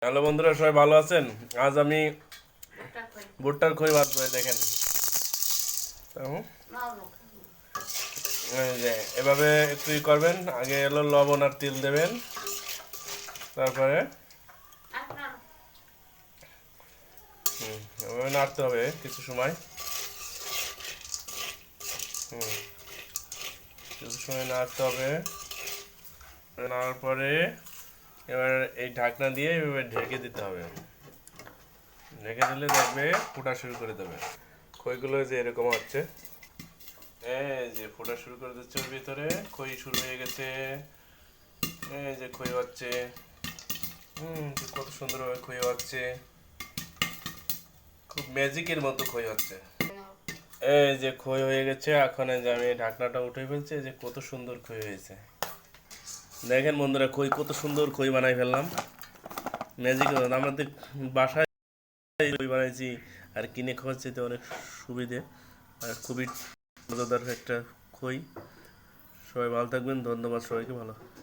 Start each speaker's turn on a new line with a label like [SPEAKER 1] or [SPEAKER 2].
[SPEAKER 1] Hello বন্ধুরা, সবাই ভালো আছেন? আজ আমি ভুট্টার খই বাজবো, এই দেখেন। তাও এই যে এভাবে একটু করবেন। আগে এলো লবণ আর তেল দেবেন, তারপরে এভাবে নাড়তে হবে কিছু সময়। হুম কিছু সময় নাড়তে হবে। নাড়ার পরে এবার এই ঢাকনা দিয়ে এভাবে ঢেকে দিতে হবে। ঢেকে দিলে দেখবে ফোটা শুরু করে দেবে। খইগুলো যে এরকম হচ্ছে, এই যে ফোটা শুরু করে দিচ্ছে, ওর ভিতরে খই শুরু হয়ে গেছে। এই যে খই হচ্ছে, কত সুন্দরভাবে খই হচ্ছে, খুব ম্যাজিকের মতো খই হচ্ছে। এই যে খই হয়ে গেছে, এখন এই যে আমি ঢাকনাটা উঠে ফেলছি। এই যে কত সুন্দর খই হয়েছে, দেখেন বন্ধুরা, খই কত সুন্দর খই বানাই ফেললাম। ম্যাজিক আমাদের বাসায় খই বানাইছি, আর কিনে খাওয়ার চাইতে অনেক সুবিধে, আর খুবই মজাদার একটা খই। সবাই ভালো থাকবেন, ধন্যবাদ সবাইকে, ভালো।